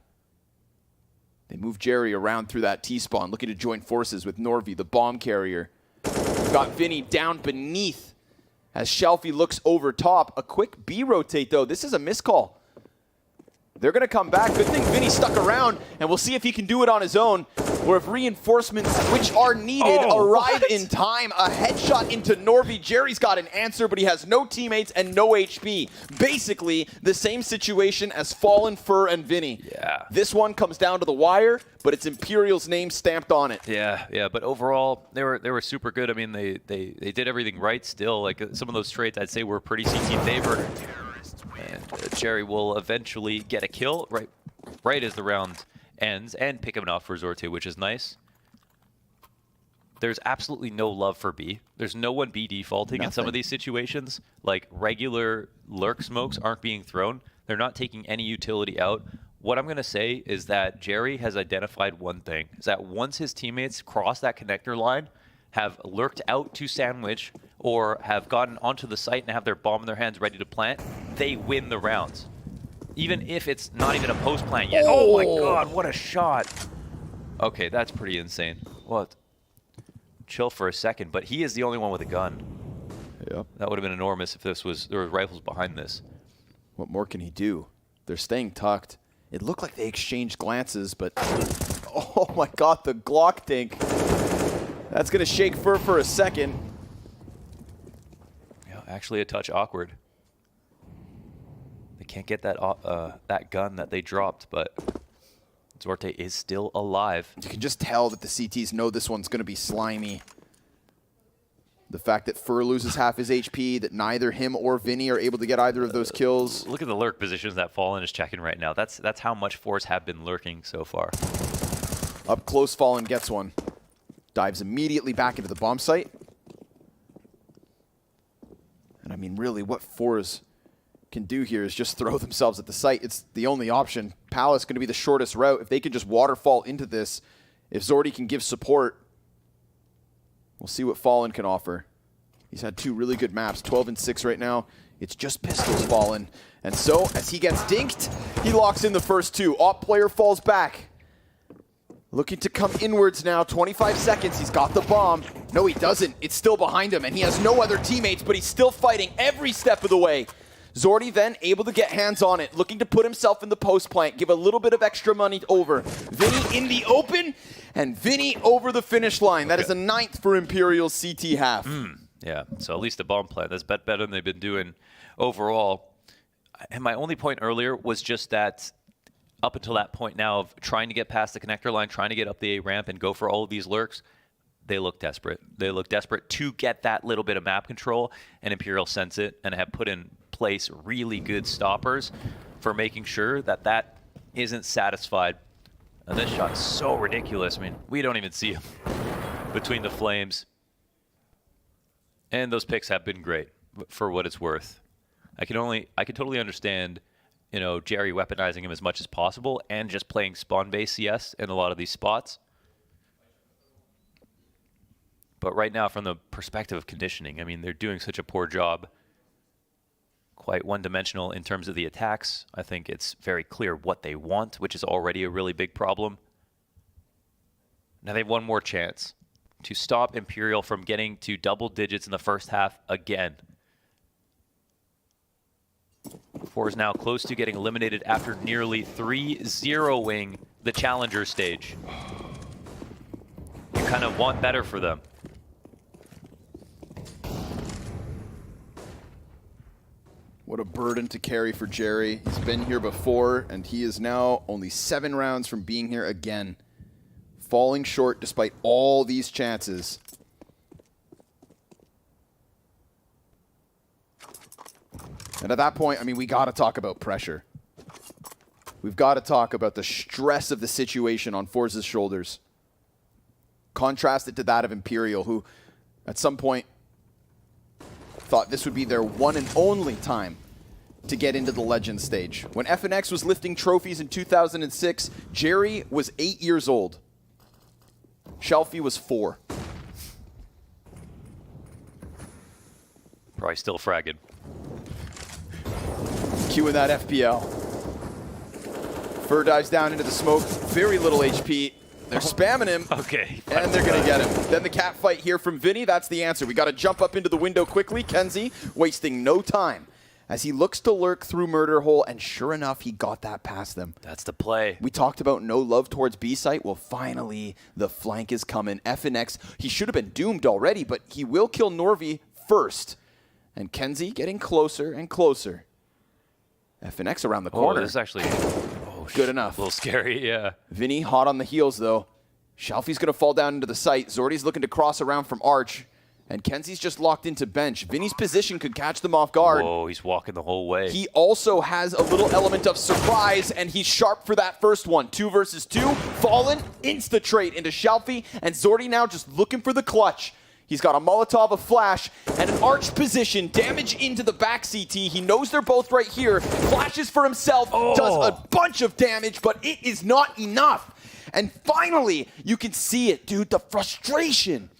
They move Jerry around through that T-spawn, looking to join forces with Norby, the bomb carrier. We've got Vinny down beneath as Shalfie looks over top. A quick B rotate, though. This is a miscall. They're going to come back. Good thing Vinny stuck around, and we'll see if he can do it on his own, or if reinforcements, which are needed, arrive in time. A headshot into Norby. Jerry's got an answer, but he has no teammates and no HP. Basically, the same situation as Fallen, Fur, and Vinny. Yeah. This one comes down to the wire, but it's Imperial's name stamped on it. Yeah, but overall, they were super good. I mean, they did everything right still. Like, some of those trades, I'd say, were pretty CT favored. And Jerry will eventually get a kill right as the round ends and pick him off for Zorte, which is nice. There's absolutely no love for B. There's no one B defaulting in some of these situations. Like, regular lurk smokes aren't being thrown. They're not taking any utility out. What I'm going to say is that Jerry has identified one thing, is that once his teammates cross that connector line, have lurked out to sandwich, or have gotten onto the site and have their bomb in their hands ready to plant, they win the rounds. Even if it's not even a post plant yet. Oh my God, what a shot. Okay, that's pretty insane. What? Chill for a second, but he is the only one with a gun. Yep. That would have been enormous if there were rifles behind this. What more can he do? They're staying tucked. It looked like they exchanged glances, but oh my God, the Glock tank. That's going to shake Fur for a second. Yeah, actually a touch awkward. They can't get that gun that they dropped, but Zorte is still alive. You can just tell that the CTs know this one's going to be slimy. The fact that Fur loses half his HP, that neither him or Vinny are able to get either of those kills. Look at the lurk positions that Fallen is checking right now. That's how much Force have been lurking so far. Up close, Fallen gets one. Dives immediately back into the bomb site. And I mean, really, what Force can do here is just throw themselves at the site. It's the only option. Palace going to be the shortest route. If they can just waterfall into this, if Zordy can give support, we'll see what Fallen can offer. He's had 2 really good maps, 12 and 6 right now. It's just pistols, Fallen. And so, as he gets dinked, he locks in the first 2. Op player falls back. Looking to come inwards now, 25 seconds, he's got the bomb. No, he doesn't, it's still behind him, and he has no other teammates, but he's still fighting every step of the way. Zordy then able to get hands on it, looking to put himself in the post plant, give a little bit of extra money over. Vinny in the open, and Vinny over the finish line. That is a 9th for Imperial's CT half. Yeah, so at least the bomb plant, that's better than they've been doing overall. And my only point earlier was just that up until that point now of trying to get past the connector line, trying to get up the A ramp and go for all of these lurks, they look desperate. They look desperate to get that little bit of map control, and Imperial sense it and have put in place really good stoppers for making sure that that isn't satisfied. And this shot's so ridiculous. I mean, we don't even see him between the flames. And those picks have been great for what it's worth. I can totally understand, you know, Jerry weaponizing him as much as possible and just playing spawn-based CS in a lot of these spots. But right now, from the perspective of conditioning, I mean, they're doing such a poor job. Quite one-dimensional in terms of the attacks. I think it's very clear what they want, which is already a really big problem. Now they have one more chance to stop Imperial from getting to double digits in the first half again. Four is now close to getting eliminated after nearly 3-0ing the challenger stage. You kind of want better for them. What a burden to carry for Jerry. He's been here before, and he is now only 7 rounds from being here again. Falling short despite all these chances. And at that point, I mean, we got to talk about pressure. We've got to talk about the stress of the situation on Forza's shoulders. Contrast it to that of Imperial, who at some point thought this would be their one and only time to get into the Legends stage. When FNX was lifting trophies in 2006, Jerry was 8 years old. Shelfie was 4. Probably still fragging. Queuing that FPL. Fur dives down into the smoke. Very little HP. They're spamming him. Okay. And they're going to get him. Then the cat fight here from Vinny. That's the answer. We got to jump up into the window quickly. Kenzie wasting no time as he looks to lurk through Murder Hole, and sure enough, he got that past them. That's the play. We talked about no love towards B-site. Well, finally, the flank is coming. FNX, he should have been doomed already, but he will kill Norvi first. And Kenzie getting closer and closer. FNX around the corner. Oh, this is actually good enough. A little scary, yeah. Vinny hot on the heels, though. Shelfie's going to fall down into the site. Zordy's looking to cross around from Arch. And Kenzie's just locked into bench. Vinny's position could catch them off guard. Whoa, he's walking the whole way. He also has a little element of surprise, and he's sharp for that first one. 2 versus 2. Fallen, insta-trade into Shelfie, and Zordy now just looking for the clutch. He's got a Molotov, a flash, and an Arch position. Damage into the back CT. He knows they're both right here. Flashes for himself. Does a bunch of damage, but it is not enough. And finally, you can see it, dude. The frustration.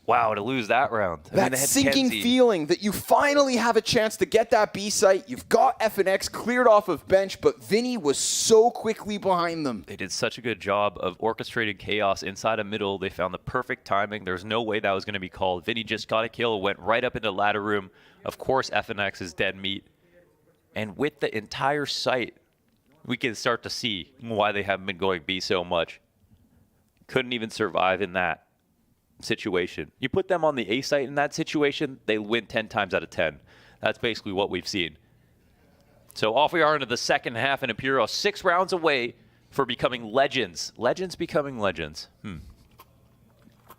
Wow, to lose that round. That sinking feeling that you finally have a chance to get that B site. You've got FNX cleared off of bench, but Vinny was so quickly behind them. They did such a good job of orchestrating chaos inside a middle. They found the perfect timing. There's no way that was going to be called. Vinny just got a kill, went right up into the ladder room. Of course, FNX is dead meat. And with the entire site, we can start to see why they haven't been going B so much. Couldn't even survive in that situation. You put them on the A site in that situation, they win 10 times out of 10. That's basically what we've seen. So off we are into the second half, and Imperial 6 rounds away for becoming legends. Legends becoming legends.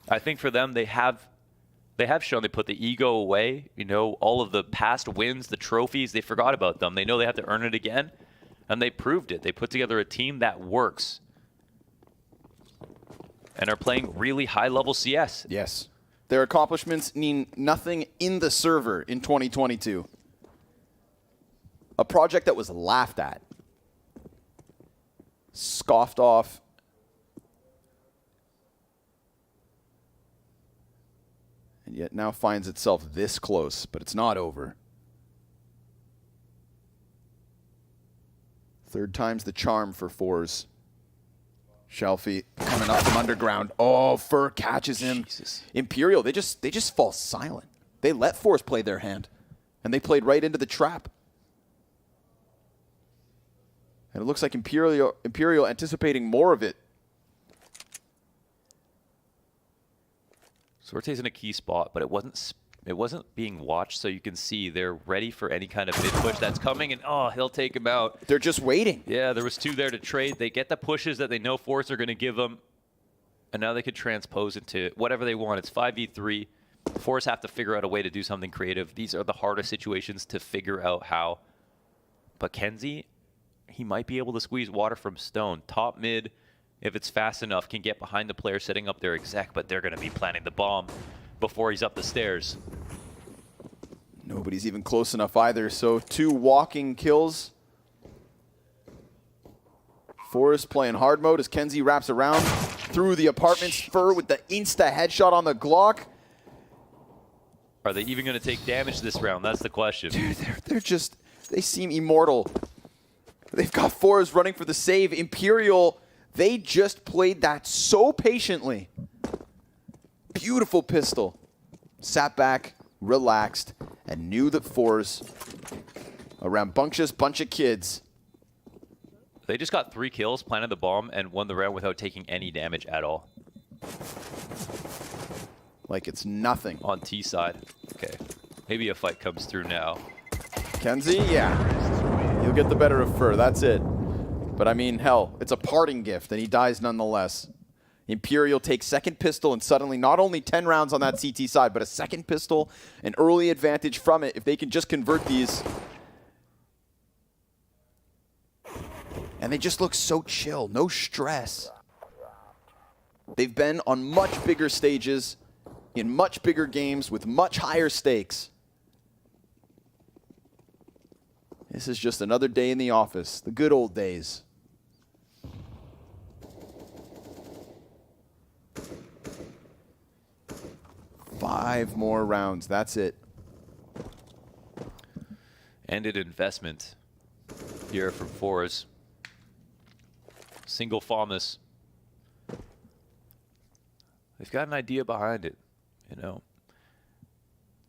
I think for them, they have shown they put the ego away. You know, all of the past wins, the trophies, they forgot about them. They know they have to earn it again, and they proved it. They put together a team that works and are playing really high-level CS. Yes. Their accomplishments mean nothing in the server in 2022. A project that was laughed at, scoffed off, and yet now finds itself this close, but it's not over. Third time's the charm for Fours. Shelfie coming up from underground. Oh, Fur catches him. Jesus. Imperial, they just fall silent. They let Force play their hand, and they played right into the trap. And it looks like Imperial anticipating more of it. Sorte's in a key spot, but it wasn't being watched, so you can see they're ready for any kind of mid push that's coming, and he'll take him out. They're just waiting. Yeah, there was 2 there to trade. They get the pushes that they know Force are going to give them, and now they could transpose into whatever they want. It's 5v3. Force have to figure out a way to do something creative. These are the hardest situations to figure out how. But Kenzie, he might be able to squeeze water from stone. Top mid, if it's fast enough, can get behind the player setting up their exec, but they're going to be planting the bomb before he's up the stairs. Nobody's even close enough either, so 2 walking kills. Forrest playing hard mode as Kenzie wraps around through the apartment's fur with the insta headshot on the Glock. Are they even going to take damage this round? That's the question. Dude, they're just, they seem immortal. They've got Forrest running for the save. Imperial, they just played that so patiently. Beautiful pistol. Sat back, relaxed, and knew that Forrest, a rambunctious bunch of kids. They just got 3 kills, planted the bomb, and won the round without taking any damage at all. Like it's nothing. On T side. Okay. Maybe a fight comes through now. Kenzie, yeah. He'll get the better of Fur, that's it. But I mean, hell, it's a parting gift, and he dies nonetheless. Imperial takes second pistol, and suddenly not only 10 rounds on that CT side, but a second pistol, an early advantage from it if they can just convert these. And they just look so chill, no stress. They've been on much bigger stages, in much bigger games, with much higher stakes. This is just another day in the office, the good old days. Five more rounds, that's it. And an investment here from Forrest. Single FAMAS. They've got an idea behind it, you know.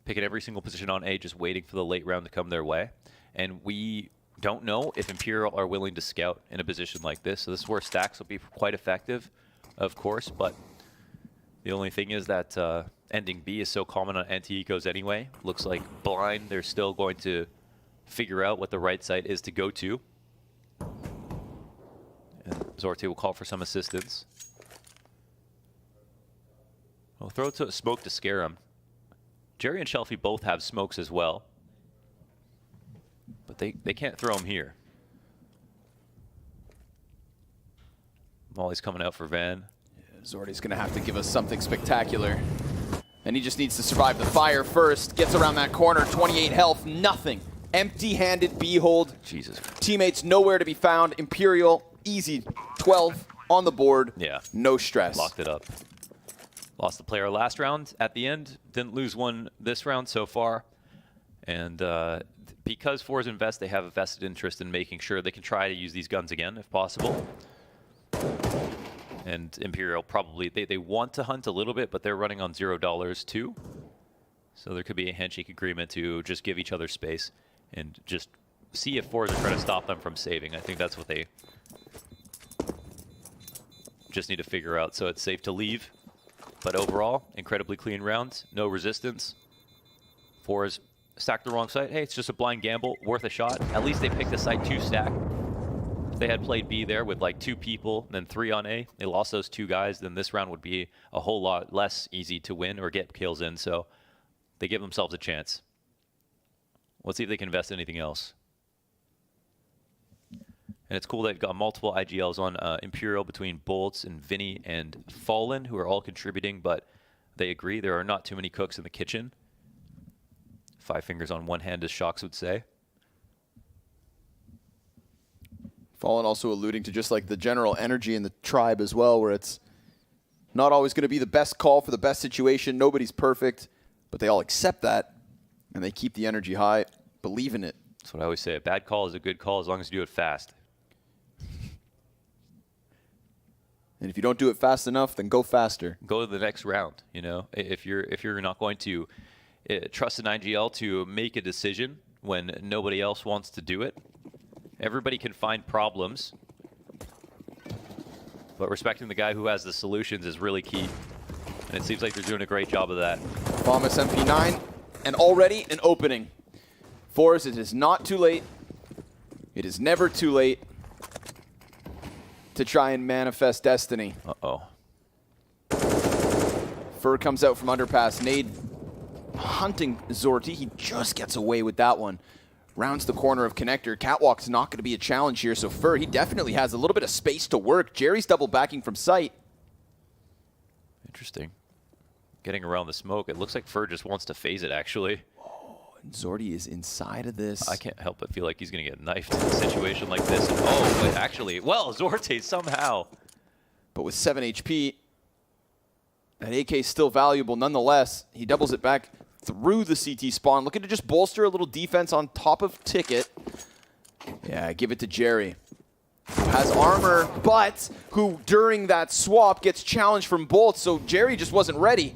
Picking every single position on A, just waiting for the late round to come their way. And we don't know if Imperial are willing to scout in a position like this. So this is where stacks will be quite effective, of course. But the only thing is that ending B is so common on anti-ecos anyway. Looks like blind, they're still going to figure out what the right site is to go to. And Zorte will call for some assistance. We'll throw it to a smoke to scare him. Jerry and Shelfie both have smokes as well. But they can't throw him here. Molly's coming out for Van. Yeah, Zorte's going to have to give us something spectacular. And he just needs to survive the fire first. Gets around that corner, 28 health, nothing. Empty-handed B-hold. Jesus. Teammates nowhere to be found. Imperial, easy, 12 on the board. Yeah. No stress. Locked it up. Lost the player last round at the end. Didn't lose one this round so far. And because Force Invest, they have a vested interest in making sure they can try to use these guns again if possible. And Imperial probably, they want to hunt a little bit, but they're running on $0 too. So there could be a handshake agreement to just give each other space and just see if Force are trying to stop them from saving. I think that's what they just need to figure out. So it's safe to leave. But overall, incredibly clean rounds. No resistance. Force stacked the wrong site. Hey, it's just a blind gamble. Worth a shot. At least they picked a site to stack. If they had played B there with like 2 people, then 3 on A, they lost those 2 guys, then this round would be a whole lot less easy to win or get kills in. So they give themselves a chance. Let's see if they can invest anything else. And it's cool they've got multiple IGLs on Imperial between Bolts and Vinny and Fallen, who are all contributing, but they agree there are not too many cooks in the kitchen. 5 fingers on one hand, as Shocks would say. Fallen also alluding to just like the general energy in the tribe as well, where it's not always going to be the best call for the best situation. Nobody's perfect, but they all accept that, and they keep the energy high, believe in it. That's what I always say. A bad call is a good call as long as you do it fast. And if you don't do it fast enough, then go faster. Go to the next round. You know, if you're not going to trust an IGL to make a decision when nobody else wants to do it, everybody can find problems, but respecting the guy who has the solutions is really key. And it seems like they're doing a great job of that. FAMAS MP9, and already an opening. Force, it is not too late. It is never too late to try and manifest destiny. Uh-oh. Fur comes out from underpass. Nade hunting Zorti. He just gets away with that one. Rounds the corner of connector. Catwalk's not going to be a challenge here, so Fur, he definitely has a little bit of space to work. Jerry's double backing from sight. Interesting. Getting around the smoke. It looks like Fur just wants to phase it, actually. And Zorti is inside of this. I can't help but feel like he's going to get knifed in a situation like this. And, oh, but actually, well, Zorte somehow. But with 7 HP, that AK is still valuable nonetheless. He doubles it back through the CT spawn, looking to just bolster a little defense on top of Ticket. Yeah, give it to Jerry, who has armor, but who during that swap gets challenged from bolts, so Jerry just wasn't ready.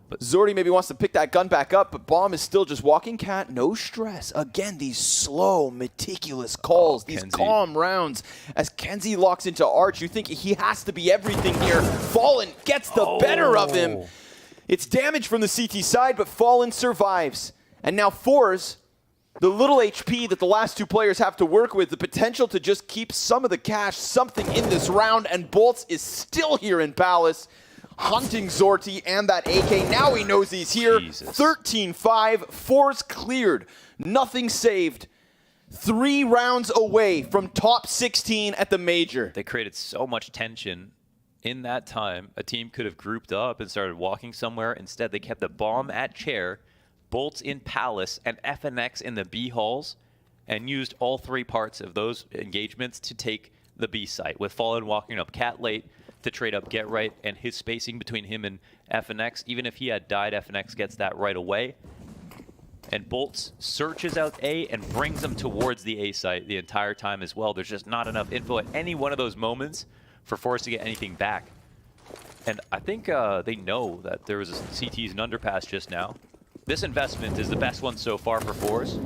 But Zorti maybe wants to pick that gun back up, but Bomb is still just walking cat, no stress. Again, these slow, meticulous calls, these Kenzie. calm rounds. As Kenzie locks into Arch, you think he has to be everything here. Fallen gets the better of him. It's damage from the CT side, but Fallen survives. And now Fours, the little HP that the last two players have to work with, the potential to just keep some of the cash, something in this round, and Bolts is still here in Palace, hunting Zorti and that AK. Now he knows he's here. 13-5, Fours cleared, nothing saved. 3 rounds away from top 16 at the major. They created so much tension. In that time, a team could have grouped up and started walking somewhere. Instead, they kept the bomb at chair, Bolts in Palace, and FNX in the B halls, and used all 3 parts of those engagements to take the B site, with Fallen walking up cat late to trade up Get Right, and his spacing between him and FNX. Even if he had died, FNX gets that right away. And Bolts searches out A and brings them towards the A site the entire time as well. There's just not enough info at any one of those moments for Force to get anything back. And I think they know that there was a CT's and underpass just now. This investment is the best one so far for Force.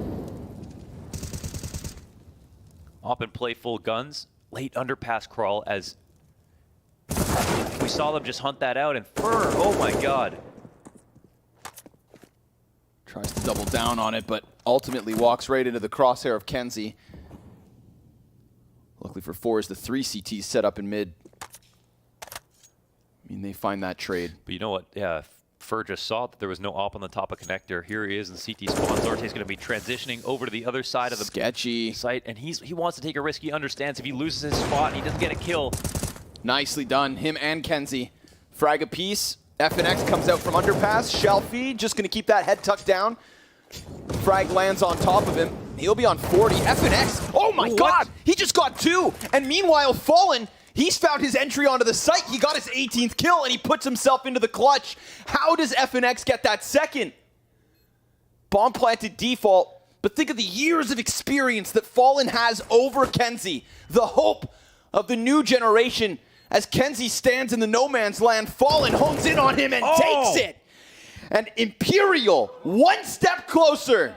Op and play full guns. Late underpass crawl as we saw them just hunt that out. And Fur, oh my god. Tries to double down on it, but ultimately walks right into the crosshair of Kenzie. Luckily for Fours, the 3 CTs set up in mid. I mean, they find that trade. But you know what? Yeah, Fur just saw that there was no op on the top of connector. Here he is in CT spawn. Zorte's going to be transitioning over to the other side of the sketchy site, and he wants to take a risk. He understands if he loses his spot, he doesn't get a kill. Nicely done, him and Kenzie. Frag a piece. FNX comes out from underpass. Shelfie just going to keep that head tucked down. Frag lands on top of him. He'll be on 40. FNX, oh my god, he just got 2. And meanwhile, Fallen, he's found his entry onto the site. He got his 18th kill and he puts himself into the clutch. How does FNX get that second? Bomb planted default, but think of the years of experience that Fallen has over Kenzie. The hope of the new generation as Kenzie stands in the no man's land. Fallen hones in on him and takes it. And Imperial, 1 step closer.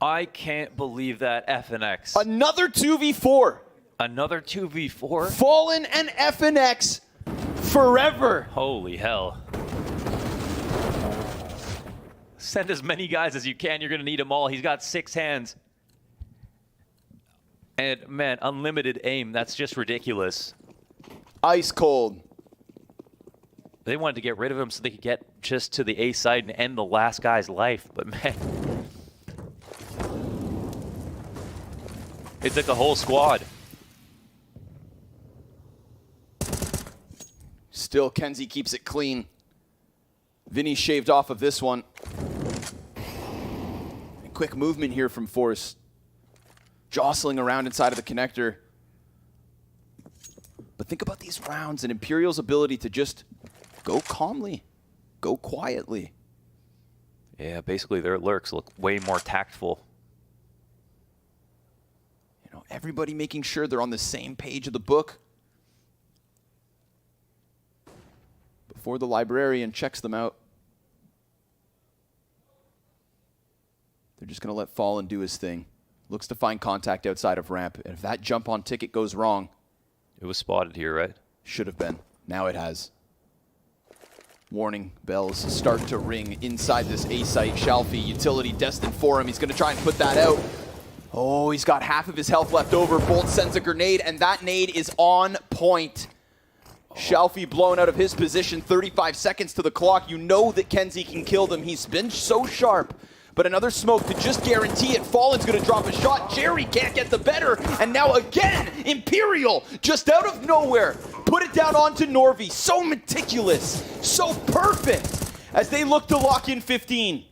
I can't believe that, FNX. Another 2v4. Another 2v4? Fallen and FNX forever. Holy hell. Send as many guys as you can. You're going to need them all. He's got 6 hands. And, man, unlimited aim. That's just ridiculous. Ice cold. They wanted to get rid of him so they could get just to the A side and end the last guy's life. But, man, it took the whole squad. Still, Kenzie keeps it clean. Vinny shaved off of this one. A quick movement here from Force. Jostling around inside of the connector. But think about these rounds and Imperial's ability to just go calmly, go quietly. Yeah, basically their lurks look way more tactful. You know, everybody making sure they're on the same page of the book. Before the librarian checks them out, they're just going to let Fallen do his thing. Looks to find contact outside of ramp. And if that jump on Ticket goes wrong... It was spotted here, right? Should have been. Now it has. Warning bells start to ring inside this A site. Shalfie, utility destined for him. He's going to try and put that out. Oh, he's got half of his health left over. Bolt sends a grenade, and that nade is on point. Shalfie blown out of his position, 35 seconds to the clock. You know that Kenzie can kill them. He's been so sharp. But another smoke to just guarantee it. Fallen's going to drop a shot. Jerry can't get the better. And now again, Imperial, just out of nowhere, put it down onto Norvi. So meticulous, so perfect as they look to lock in 15.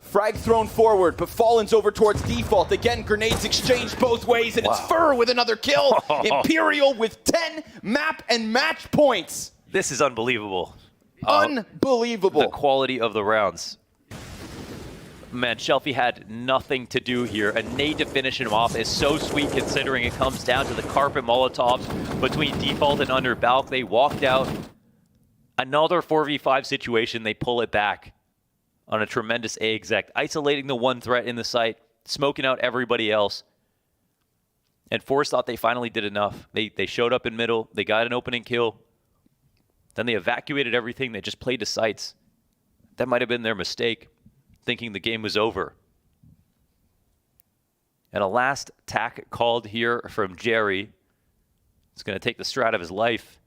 Frag thrown forward, but Fallen's over towards default. Again, grenades exchanged both ways, and it's Fur with another kill. Imperial with 10 map and match points. This is unbelievable. Unbelievable. The quality of the rounds. Man, Shelfie had nothing to do here. A nade to finish him off is so sweet considering it comes down to the carpet Molotovs between default and under Balk. They walked out. Another 4v5 situation, they pull it back on a tremendous A exec, isolating the one threat in the site, smoking out everybody else. And Force thought they finally did enough. They showed up in middle, they got an opening kill, then they evacuated everything, they just played to sites. That might have been their mistake, thinking the game was over. And a last tack called here from Jerry. It's going to take the strat of his life.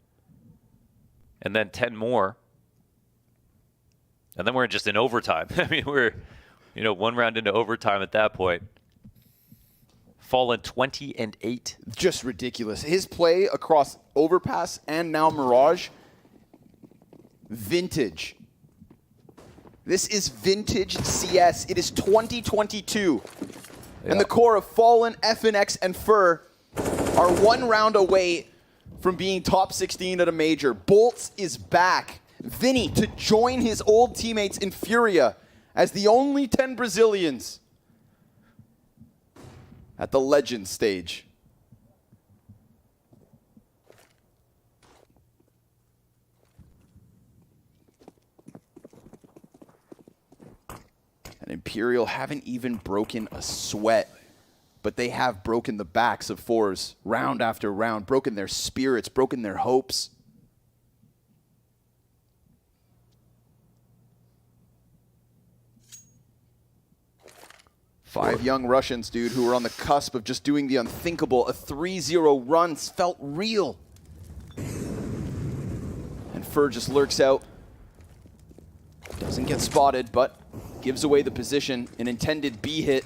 And then 10 more. And then we're just in overtime. I mean, we're, one round into overtime at that point. Fallen 20-8. Just ridiculous. His play across Overpass and now Mirage, vintage. This is vintage CS. It is 2022. Yeah. And the core of Fallen, FNX, and Fur are one round away from being top 16 at a major. Bolts is back. Vinny to join his old teammates in Furia as the only 10 Brazilians at the Legend stage. And Imperial haven't even broken a sweat, but they have broken the backs of fours round after round, broken their spirits, broken their hopes. Five young Russians, dude, who were on the cusp of just doing the unthinkable. A 3-0 run felt real. And Fur just lurks out. Doesn't get spotted, but gives away the position. An intended B hit.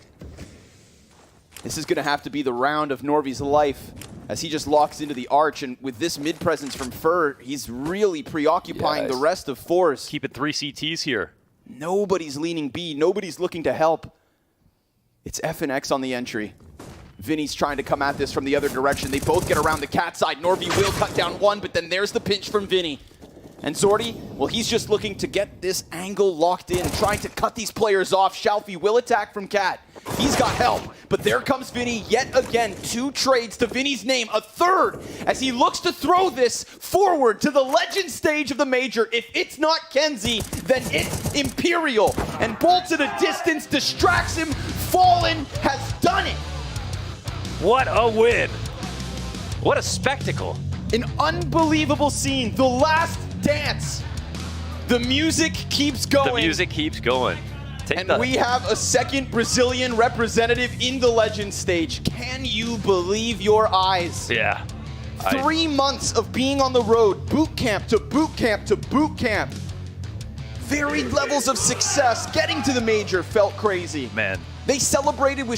This is going to have to be the round of Norvi's life as he just locks into the arch. And with this mid presence from Fur, he's really preoccupying the rest of Force. Keep it 3 CTs here. Nobody's leaning B. Nobody's looking to help. It's FNX on the entry. Vinny's trying to come at this from the other direction. They both get around the cat side. Norvi will cut down one, but then there's the pinch from Vinny. And Zordy, well, he's just looking to get this angle locked in, trying to cut these players off. Shalfie will attack from Cat. He's got help, but there comes Vinny yet again. 2 trades to Vinny's name, a third, as he looks to throw this forward to the Legend stage of the major. If it's not Kenzie, then it's Imperial. And Bolts at a distance distracts him. Fallen has done it. What a win. What a spectacle. An unbelievable scene. The last dance. The music keeps going. The music keeps going. And we have a second Brazilian representative in the Legend stage. Can you believe your eyes? Yeah. 3 months of being on the road, boot camp to boot camp to boot camp. Varied levels of success. Getting to the major felt crazy. Man. They celebrated with